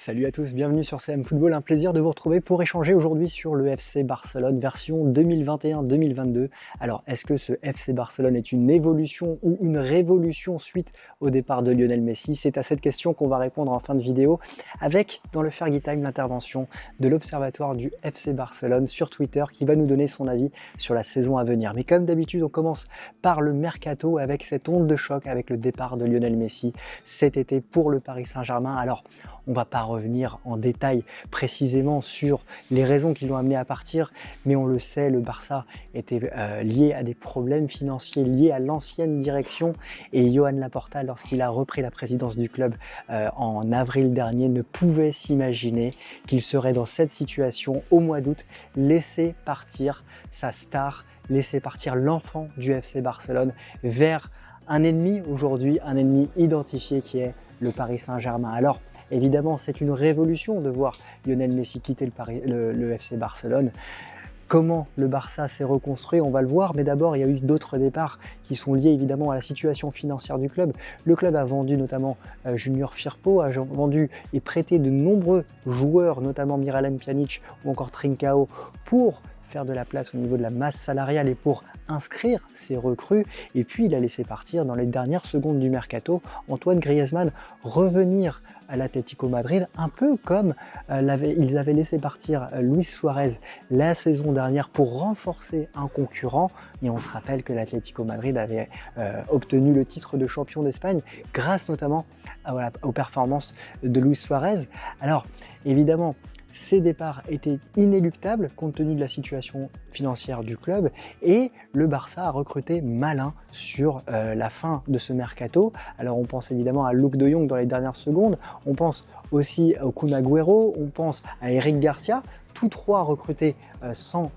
Salut à tous, bienvenue sur CM Football, un plaisir de vous retrouver pour échanger aujourd'hui sur le FC Barcelone version 2021-2022. Alors, est-ce que ce FC Barcelone est une évolution ou une révolution suite au départ de Lionel Messi? C'est à cette question qu'on va répondre en fin de vidéo avec, dans le Fergie Time, l'intervention de l'Observatoire du FC Barcelone sur Twitter qui va nous donner son avis sur la saison à venir. Mais comme d'habitude, on commence par le mercato avec cette onde de choc avec le départ de Lionel Messi cet été pour le Paris Saint-Germain. Alors, on va pas revenir en détail précisément sur les raisons qui l'ont amené à partir, mais on le sait, le Barça était lié à des problèmes financiers liés à l'ancienne direction et Joan Laporta, lorsqu'il a repris la présidence du club en avril dernier, ne pouvait s'imaginer qu'il serait dans cette situation au mois d'août, laisser partir sa star, laisser partir l'enfant du FC Barcelone vers un ennemi aujourd'hui, un ennemi identifié qui est le Paris Saint-Germain. Alors, évidemment, c'est une révolution de voir Lionel Messi quitter le FC Barcelone. Comment le Barça s'est reconstruit, on va le voir, mais d'abord il y a eu d'autres départs qui sont liés évidemment à la situation financière du club. Le club a vendu notamment Junior Firpo, a vendu et prêté de nombreux joueurs, notamment Miralem Pjanic ou encore Trincao, pour faire de la place au niveau de la masse salariale et pour inscrire ses recrues. Et puis il a laissé partir dans les dernières secondes du mercato Antoine Griezmann revenir à l'Atlético Madrid, un peu comme ils avaient laissé partir Luis Suarez la saison dernière pour renforcer un concurrent. Et on se rappelle que l'Atlético Madrid avait obtenu le titre de champion d'Espagne grâce notamment aux performances de Luis Suarez. Alors évidemment, ces départs étaient inéluctables compte tenu de la situation financière du club et le Barça a recruté malin sur la fin de ce mercato. Alors on pense évidemment à Luuk de Jong dans les dernières secondes, on pense aussi au Kun Agüero, on pense à Eric Garcia, tous trois recrutés sans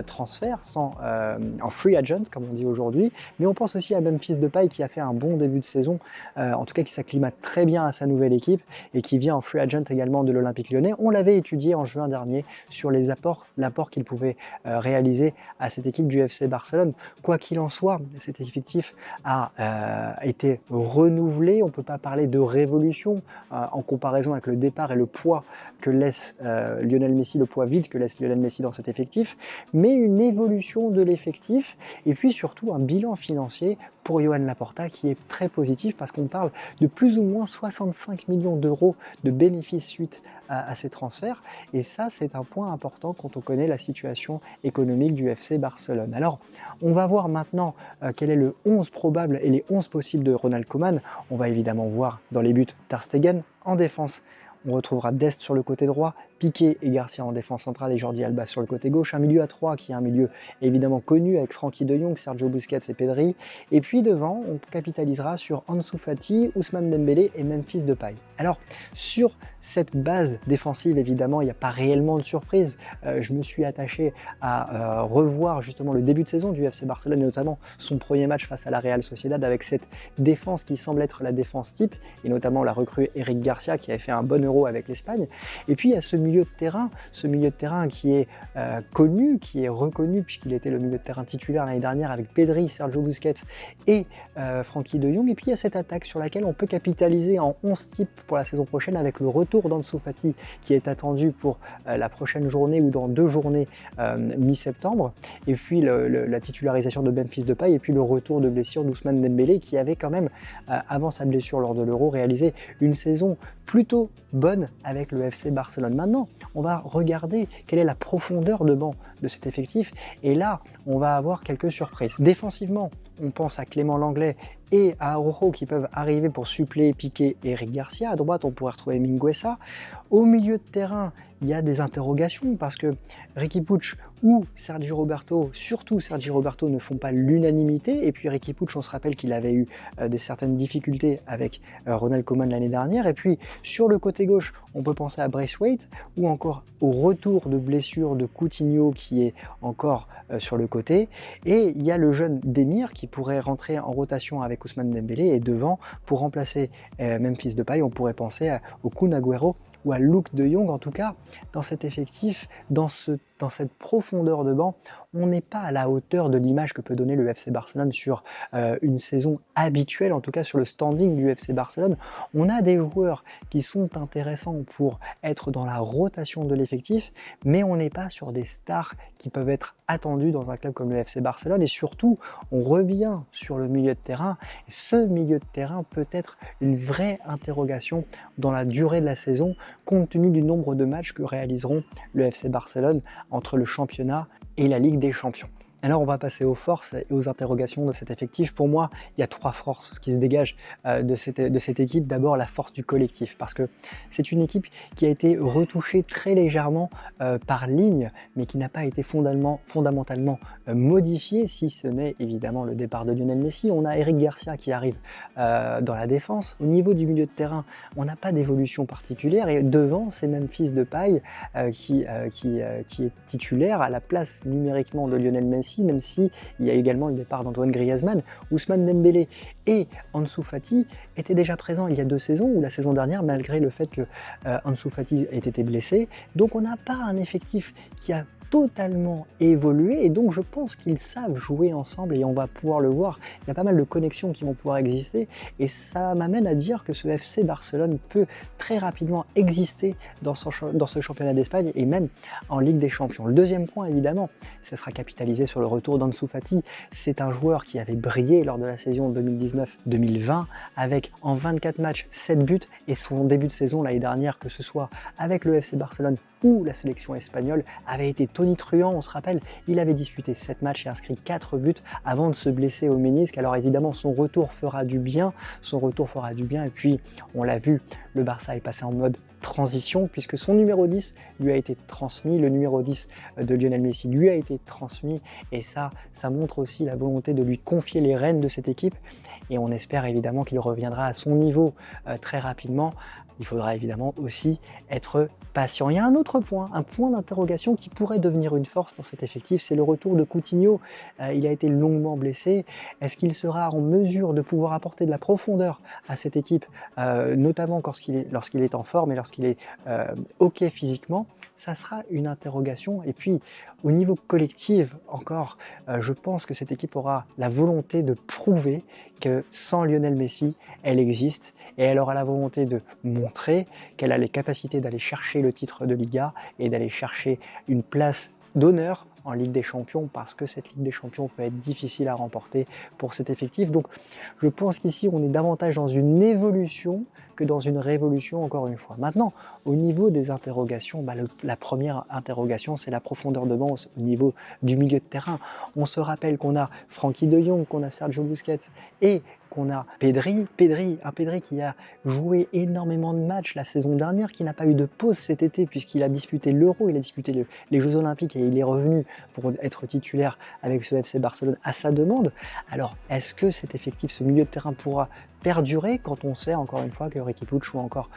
transfert, en free agent comme on dit aujourd'hui, mais on pense aussi à Memphis Depay qui a fait un bon début de saison, en tout cas qui s'acclimate très bien à sa nouvelle équipe et qui vient en free agent également de l'Olympique Lyonnais. On l'avait étudié en juin dernier sur l'apport qu'il pouvait réaliser à cette équipe du FC Barcelone. Quoi qu'il en soit, cet effectif a été renouvelé, on ne peut pas parler de révolution en comparaison avec le départ et le poids que laisse Lionel Messi, le poids vide que laisse Lionel Messi dans cet effectif, mais une évolution de l'effectif et puis surtout un bilan financier pour Joan Laporta qui est très positif parce qu'on parle de plus ou moins 65 millions d'euros de bénéfices suite à ces transferts et ça c'est un point important quand on connaît la situation économique du FC Barcelone. Alors on va voir maintenant quel est le 11 probable et les 11 possibles de Ronald Koeman. On va évidemment voir dans les buts Ter Stegen, en défense on retrouvera Dest sur le côté droit, Piqué et Garcia en défense centrale et Jordi Alba sur le côté gauche. Un milieu à 3 qui est un milieu évidemment connu avec Frenkie de Jong, Sergio Busquets et Pedri. Et puis devant, on capitalisera sur Ansu Fati, Ousmane Dembélé et Memphis Depay. Alors sur cette base défensive, évidemment, il n'y a pas réellement de surprise. Je me suis attaché à revoir justement le début de saison du FC Barcelone et notamment son premier match face à la Real Sociedad avec cette défense qui semble être la défense type et notamment la recrue Eric Garcia qui avait fait un bon Euro avec l'Espagne. Et puis il y a ce milieu de terrain qui est connu, qui est reconnu puisqu'il était le milieu de terrain titulaire l'année dernière avec Pedri, Sergio Busquets et Frenkie de Jong. Et puis il y a cette attaque sur laquelle on peut capitaliser en 11 types pour la saison prochaine avec le retour d'Ansu Fati qui est attendu pour la prochaine journée ou dans 2 journées mi-septembre. Et puis la titularisation de Memphis Depay et puis le retour de blessure d'Ousmane Dembélé qui avait quand même, avant sa blessure lors de l'Euro, réalisé une saison plutôt bonne avec le FC Barcelone. Maintenant, on va regarder quelle est la profondeur de banc de cet effectif et là, on va avoir quelques surprises. Défensivement, on pense à Clément Lenglet et à Araujo qui peuvent arriver pour suppléer Piqué et Eric Garcia. À droite, on pourrait retrouver Mingueza. Au milieu de terrain, il y a des interrogations parce que Riqui Puig ou Sergi Roberto, surtout Sergi Roberto, ne font pas l'unanimité. Et puis Riqui Puig, on se rappelle qu'il avait eu certaines difficultés avec Ronald Koeman l'année dernière. Et puis sur le côté gauche, on peut penser à Braithwaite ou encore au retour de blessure de Coutinho qui est encore sur le côté. Et il y a le jeune Demir qui pourrait rentrer en rotation avec Ousmane Dembélé. Et devant, pour remplacer Memphis Depay, on pourrait penser au Kun Agüero ou à Luuk de Jong. En tout cas, dans cet effectif, dans ce dans cette profondeur de banc, on n'est pas à la hauteur de l'image que peut donner le FC Barcelone sur une saison habituelle, en tout cas sur le standing du FC Barcelone. On a des joueurs qui sont intéressants pour être dans la rotation de l'effectif, mais on n'est pas sur des stars qui peuvent être attendues dans un club comme le FC Barcelone. Et surtout, on revient sur le milieu de terrain. Et ce milieu de terrain peut être une vraie interrogation dans la durée de la saison, compte tenu du nombre de matchs que réaliseront le FC Barcelone entre le championnat et la Ligue des Champions. Alors on va passer aux forces et aux interrogations de cet effectif. Pour moi, il y a 3 forces qui se dégagent de cette équipe. D'abord, la force du collectif, parce que c'est une équipe qui a été retouchée très légèrement par ligne, mais qui n'a pas été fondamentalement modifiée, si ce n'est évidemment le départ de Lionel Messi. On a Eric Garcia qui arrive dans la défense. Au niveau du milieu de terrain, on n'a pas d'évolution particulière, et devant, c'est Memphis Depay qui est titulaire à la place numériquement de Lionel Messi, même si il y a également le départ d'Antoine Griezmann. Ousmane Dembélé et Ansu Fati étaient déjà présents il y a 2 saisons, ou la saison dernière, malgré le fait que Ansu Fati ait été blessé. Donc on n'a pas un effectif qui a totalement évolué, et donc je pense qu'ils savent jouer ensemble, et on va pouvoir le voir. Il y a pas mal de connexions qui vont pouvoir exister, et ça m'amène à dire que ce FC Barcelone peut très rapidement exister dans ce championnat d'Espagne et même en Ligue des Champions. Le deuxième point, évidemment, ça sera capitalisé sur le retour d'Ansu Fati. C'est un joueur qui avait brillé lors de la saison 2019-2020 avec en 24 matchs 7 buts, et son début de saison l'année dernière, que ce soit avec le FC Barcelone ou la sélection espagnole, avait été tonitruant. On se rappelle, il avait disputé 7 matchs et inscrit 4 buts avant de se blesser au ménisque. Alors évidemment, son retour fera du bien, et puis on l'a vu, le Barça est passé en mode transition, puisque son numéro 10 lui a été transmis, le numéro 10 de Lionel Messi lui a été transmis, et ça montre aussi la volonté de lui confier les rênes de cette équipe, et on espère évidemment qu'il reviendra à son niveau très rapidement. Il faudra évidemment aussi être patient. Il y a un autre point, un point d'interrogation qui pourrait devenir une force dans cet effectif, c'est le retour de Coutinho. Il a été longuement blessé. Est-ce qu'il sera en mesure de pouvoir apporter de la profondeur à cette équipe, notamment lorsqu'il est en forme et lorsqu'il est OK physiquement? Ça sera une interrogation. Et puis, au niveau collectif, encore, je pense que cette équipe aura la volonté de prouver que sans Lionel Messi, elle existe, et elle aura la volonté de montrer qu'elle a les capacités d'aller chercher le titre de Liga et d'aller chercher une place d'honneur en Ligue des Champions, parce que cette Ligue des Champions peut être difficile à remporter pour cet effectif. Donc je pense qu'ici on est davantage dans une évolution que dans une révolution, encore une fois. Maintenant, au niveau des interrogations, la première interrogation, c'est la profondeur de banc au niveau du milieu de terrain. On se rappelle qu'on a Frenkie de Jong, qu'on a Sergio Busquets et qu'on a Pedri, un Pedri qui a joué énormément de matchs la saison dernière, qui n'a pas eu de pause cet été puisqu'il a disputé l'Euro, il a disputé les Jeux Olympiques, et il est revenu pour être titulaire avec ce FC Barcelone à sa demande. Alors, est-ce que cet effectif, ce milieu de terrain pourra perdurer quand on sait encore une fois que Riqui Puig ou encore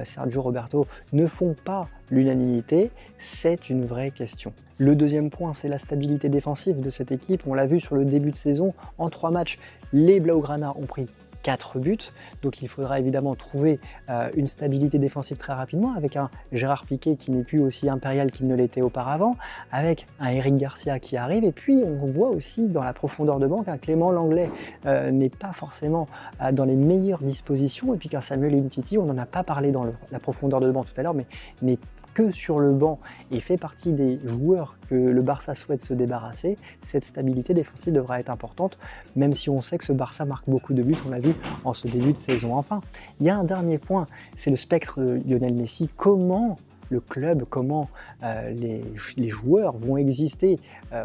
Sergio Roberto ne font pas l'unanimité? C'est une vraie question. Le deuxième point, c'est la stabilité défensive de cette équipe. On l'a vu sur le début de saison, en 3 matchs, les Blaugrana ont pris 4 buts, donc il faudra évidemment trouver une stabilité défensive très rapidement, avec un Gérard Piqué qui n'est plus aussi impérial qu'il ne l'était auparavant, avec un Eric Garcia qui arrive, et puis on voit aussi dans la profondeur de banc qu'un Clément Lenglet n'est pas forcément dans les meilleures dispositions, et puis qu'un Samuel Umtiti, on n'en a pas parlé dans la profondeur de banc tout à l'heure, mais n'est que sur le banc et fait partie des joueurs que le Barça souhaite se débarrasser. Cette stabilité défensive devra être importante, même si on sait que ce Barça marque beaucoup de buts, on l'a vu en ce début de saison. Enfin, il y a un dernier point, c'est le spectre de Lionel Messi. Comment le club, comment les joueurs vont exister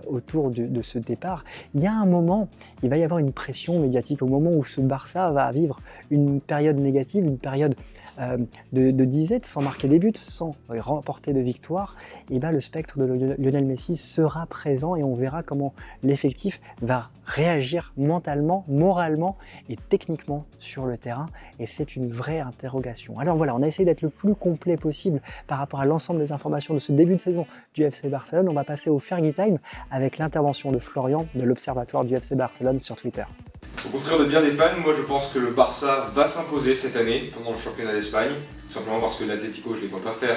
autour de ce départ? Il y a un moment, il va y avoir une pression médiatique au moment où ce Barça va vivre une période négative, une période de disette, sans marquer des buts, sans remporter de victoire. Et bien le spectre de Lionel Messi sera présent, et on verra comment l'effectif va réagir mentalement, moralement et techniquement sur le terrain, et c'est une vraie interrogation. Alors voilà, on a essayé d'être le plus complet possible par rapport à l'ensemble des informations de ce début de saison du FC Barcelone. On va passer au Fergie Time avec l'intervention de Florian de l'Observatoire du FC Barcelone sur Twitter. Au contraire de bien des fans, moi je pense que le Barça va s'imposer cette année pendant le championnat d'Espagne, tout simplement parce que l'Atlético, je ne les vois pas faire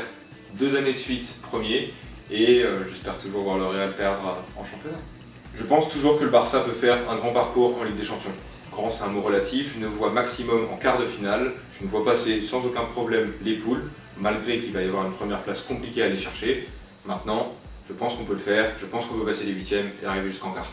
2 années de suite premier, et j'espère toujours voir le Real perdre en championnat. Je pense toujours que le Barça peut faire un grand parcours en Ligue des Champions. Grand, c'est un mot relatif, je ne vois maximum en quart de finale, je ne vois passer sans aucun problème les poules, malgré qu'il va y avoir une première place compliquée à aller chercher. Maintenant, je pense qu'on peut le faire, je pense qu'on peut passer les huitièmes et arriver jusqu'en quart.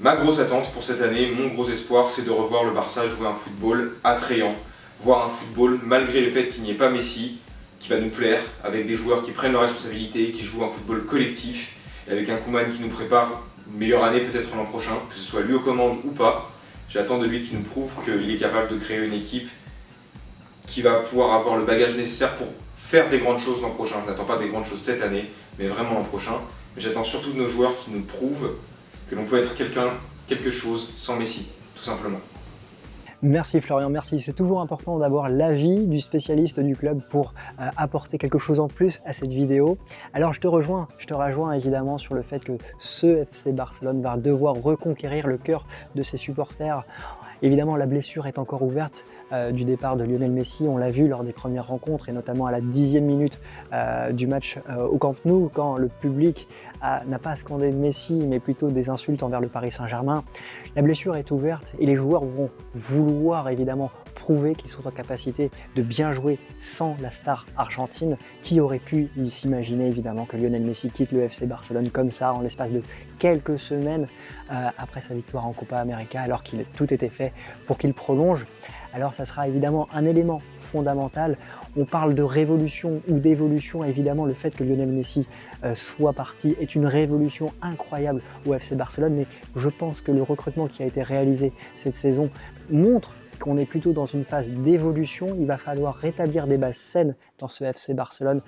Ma grosse attente pour cette année, mon gros espoir, c'est de revoir le Barça jouer un football attrayant, voir un football malgré le fait qu'il n'y ait pas Messi, qui va nous plaire, avec des joueurs qui prennent leurs responsabilités, qui jouent un football collectif, et avec un Koeman qui nous prépare une meilleure année peut-être l'an prochain, que ce soit lui aux commandes ou pas. J'attends de lui qu'il nous prouve qu'il est capable de créer une équipe qui va pouvoir avoir le bagage nécessaire pour faire des grandes choses l'an prochain. Je n'attends pas des grandes choses cette année, mais vraiment l'an prochain. Mais j'attends surtout de nos joueurs qui nous prouvent que l'on peut être quelque chose sans Messi, tout simplement. Merci Florian, merci. C'est toujours important d'avoir l'avis du spécialiste du club pour apporter quelque chose en plus à cette vidéo. Alors je te rejoins évidemment sur le fait que ce FC Barcelone va devoir reconquérir le cœur de ses supporters. Évidemment, la blessure est encore ouverte du départ de Lionel Messi. On l'a vu lors des premières rencontres et notamment à la 10e minute du match au Camp Nou, quand le public n'a pas scandé Messi, mais plutôt des insultes envers le Paris Saint-Germain. La blessure est ouverte et les joueurs vont vouloir évidemment prouver qu'ils sont en capacité de bien jouer sans la star argentine. Qui aurait pu s'imaginer évidemment que Lionel Messi quitte le FC Barcelone comme ça en l'espace de quelques semaines après sa victoire en Copa América, alors qu'il tout était fait pour qu'il prolonge. Alors ça sera évidemment un élément fondamental. On parle de révolution ou d'évolution, évidemment le fait que Lionel Messi soit parti est une révolution incroyable au FC Barcelone, mais je pense que le recrutement qui a été réalisé cette saison montre qu'on est plutôt dans une phase d'évolution. Il va falloir rétablir des bases saines dans ce FC Barcelone,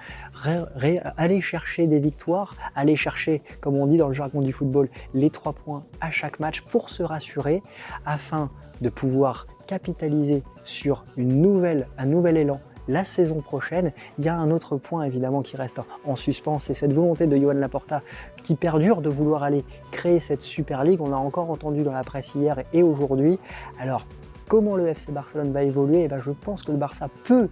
aller chercher des victoires, aller chercher, comme on dit dans le jargon du football, les 3 points à chaque match pour se rassurer, afin de pouvoir capitaliser sur un nouvel élan la saison prochaine. Il y a un autre point évidemment qui reste en suspens, c'est cette volonté de Joan Laporta qui perdure de vouloir aller créer cette Super League. On l'a encore entendu dans la presse hier et aujourd'hui. Alors, comment le FC Barcelone va évoluer? Je pense que le Barça peut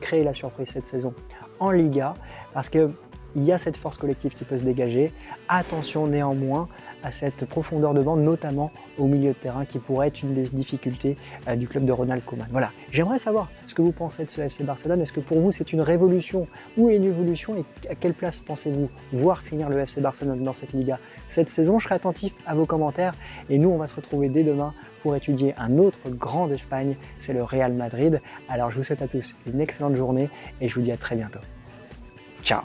créer la surprise cette saison en Liga, parce qu'il y a cette force collective qui peut se dégager. Attention néanmoins à cette profondeur de banc, notamment au milieu de terrain, qui pourrait être une des difficultés du club de Ronald Koeman. Voilà, j'aimerais savoir ce que vous pensez de ce FC Barcelone. Est-ce que pour vous c'est une révolution ou une évolution, et à quelle place pensez-vous voir finir le FC Barcelone dans cette Liga cette saison? Je serai attentif à vos commentaires et nous on va se retrouver dès demain pour étudier un autre grand d'Espagne, c'est le Real Madrid. Alors je vous souhaite à tous une excellente journée et je vous dis à très bientôt. Ciao!